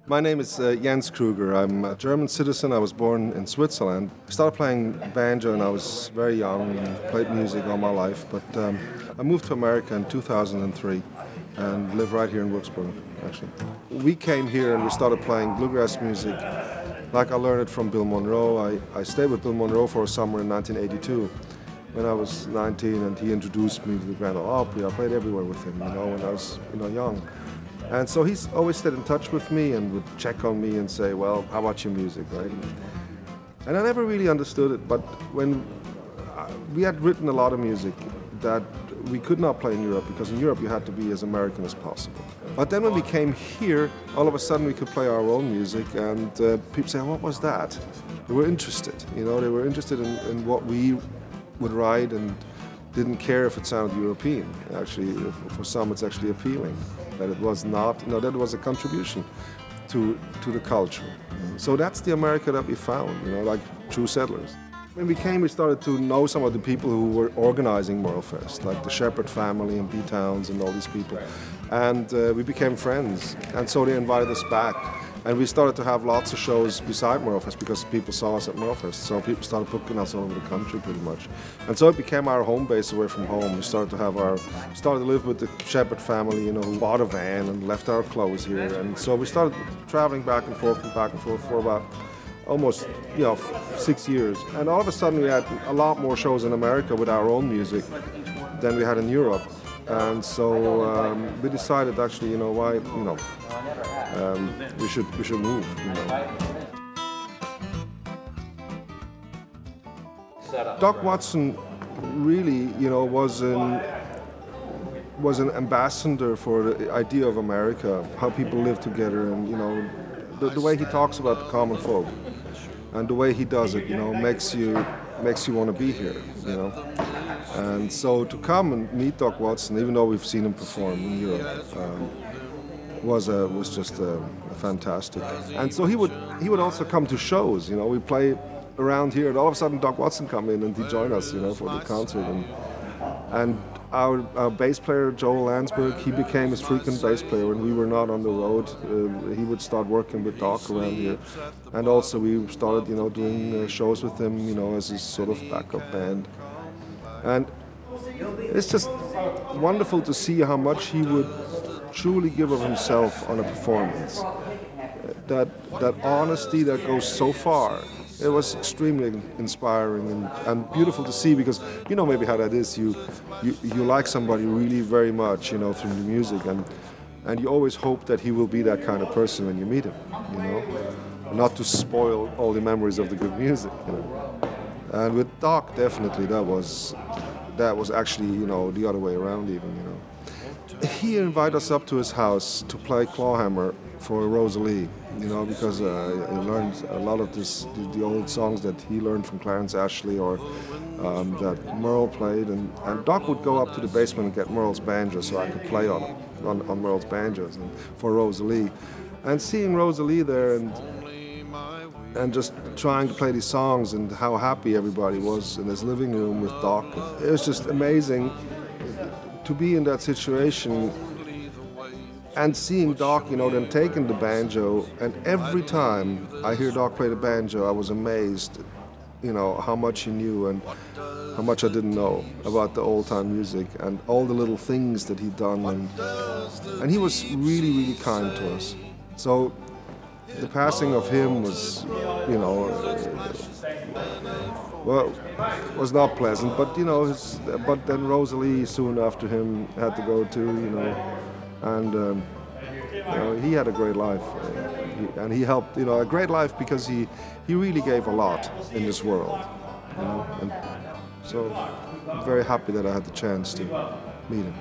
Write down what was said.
My name is Jens Kruger. I'm a German citizen. I was born in Switzerland. I started playing banjo when I was very young and played music all my life. But I moved to America in 2003 and live right here in Wilkesboro, actually. We came here and we started playing bluegrass music like I learned it from Bill Monroe. I stayed with Bill Monroe for a summer in 1982 when I was 19, and he introduced me to the Grand Ole Opry. I played everywhere with him, when I was young. And so he's always stayed in touch with me and would check on me and say, well, how about your music, right? And I never really understood it, but when we had written a lot of music that we could not play in Europe, because in Europe you had to be as American as possible. But then when we came here, all of a sudden we could play our own music, and people say, what was that? They were interested, they were interested in what we would write and didn't care if it sounded European. Actually, for some it's actually appealing that it was not, that it was a contribution to the culture. So that's the America that we found, like true settlers. When we came, we started to know some of the people who were organizing MerleFest, like the Shepherd family and B-Towns and all these people. And we became friends, and so they invited us back. And we started to have lots of shows beside MerleFest because people saw us at MerleFest. So people started booking us all over the country pretty much. And so it became our home base away from home. We started to live with the Shepherd family, who bought a van and left our clothes here. And so we started traveling back and forth for about almost 6 years. And all of a sudden we had a lot more shows in America with our own music than we had in Europe. And so we decided actually, we should move. Doc Watson really, was an ambassador for the idea of America, how people live together, and the way he talks about the common folk, and the way he does it, makes you want to be here, And so to come and meet Doc Watson, even though we've seen him perform in Europe, was just fantastic. And so he would also come to shows. We play around here, and all of a sudden Doc Watson come in and he joined us, for the concert. And our bass player Joel Landsberg, he became his frequent bass player when we were not on the road. He would start working with Doc around here, and also we started, doing shows with him, as his sort of backup band. And it's just wonderful to see how much he would truly give of himself on a performance. That honesty that goes so far, it was extremely inspiring and beautiful to see, because maybe how that is, you like somebody really very much, through the music, and you always hope that he will be that kind of person when you meet him, not to spoil all the memories of the good music, And with Doc, definitely that was actually, the other way around even, He invited us up to his house to play clawhammer for Rosalie, because he learned a lot of the old songs that he learned from Clarence Ashley or that Merle played, and Doc would go up to the basement and get Merle's banjo so I could play on Merle's banjos for Rosalie. And seeing Rosalie there and just trying to play these songs and how happy everybody was in his living room with Doc, it was just amazing to be in that situation and seeing Doc, them taking the banjo, and every time I hear Doc play the banjo, I was amazed, how much he knew and how much I didn't know about the old-time music and all the little things that he'd done, and he was really, really kind to us. So the passing of him was, was not pleasant, but but then Rosalie soon after him had to go too, and he had a great life, and he helped, a great life because he really gave a lot in this world, and so I'm very happy that I had the chance to meet him.